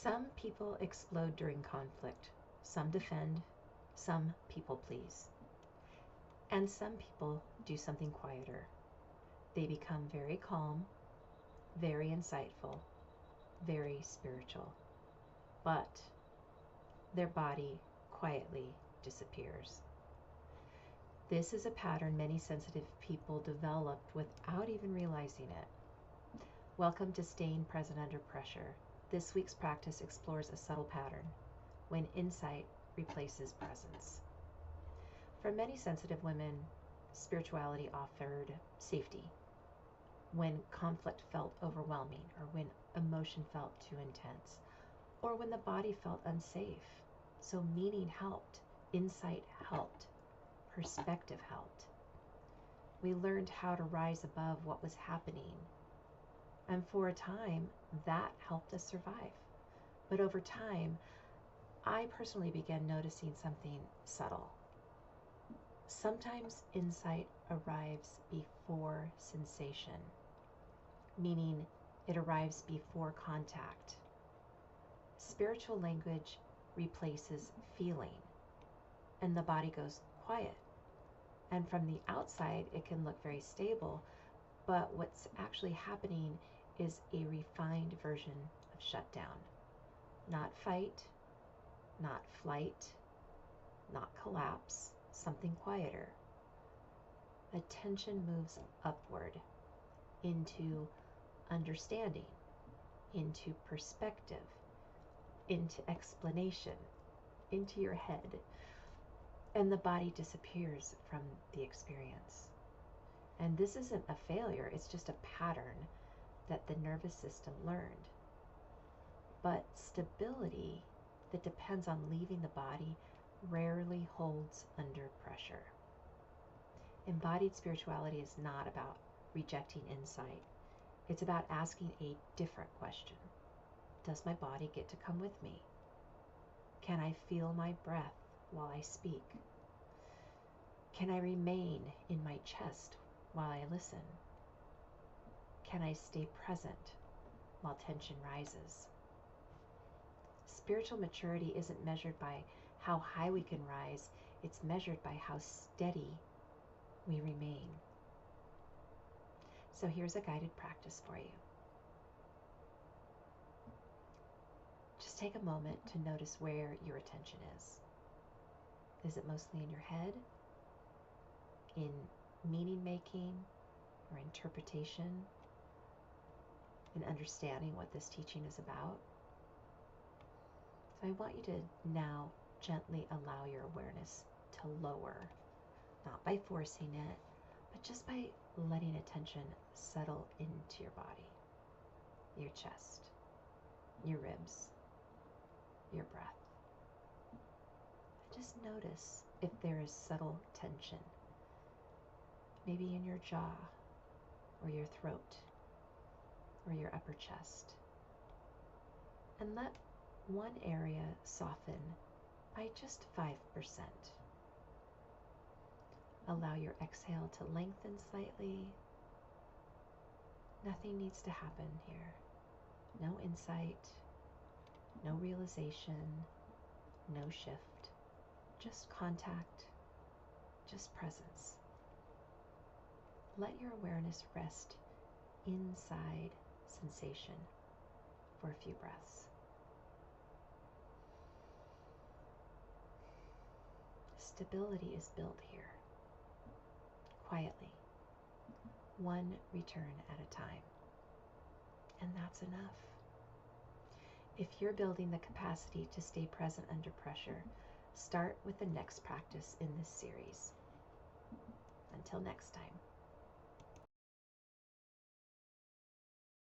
Some people explode during conflict, some defend, some people please. And some people do something quieter. They become very calm, very insightful, very spiritual. But their body quietly disappears. This is a pattern many sensitive people developed without even realizing it. Welcome to Staying Present Under Pressure. This week's practice explores a subtle pattern when insight replaces presence. For many sensitive women, spirituality offered safety when conflict felt overwhelming, or when emotion felt too intense, or when the body felt unsafe. So meaning helped, insight helped, perspective helped. We learned how to rise above what was happening. And for a time, that helped us survive. But over time, I personally began noticing something subtle. Sometimes insight arrives before sensation, meaning it arrives before contact. Spiritual language replaces feeling, and the body goes quiet. And from the outside, it can look very stable, but what's actually happening is a refined version of shutdown. Not fight, not flight, not collapse, something quieter. Attention moves upward into understanding, into perspective, into explanation, into your head, and the body disappears from the experience. And this isn't a failure, it's just a pattern that the nervous system learned. But stability that depends on leaving the body rarely holds under pressure. Embodied spirituality is not about rejecting insight. It's about asking a different question. Does my body get to come with me? Can I feel my breath while I speak? Can I remain in my chest while I listen? Can I stay present while tension rises? Spiritual maturity isn't measured by how high we can rise, it's measured by how steady we remain. So here's a guided practice for you. Just take a moment to notice where your attention is. Is it mostly in your head, in meaning making or interpretation, in understanding what this teaching is about? So I want you to now gently allow your awareness to lower, not by forcing it, but just by letting attention settle into your body, your chest, your ribs, your breath. Just notice if there is subtle tension, maybe in your jaw or your throat or your upper chest. And let one area soften by just 5%. Allow your exhale to lengthen slightly. Nothing needs to happen here. No insight, no realization, no shift, just contact, just presence. Let your awareness rest inside sensation for a few breaths. Stability is built here, quietly, one return at a time. And that's enough. If you're building the capacity to stay present under pressure, start with the next practice in this series. Until next time.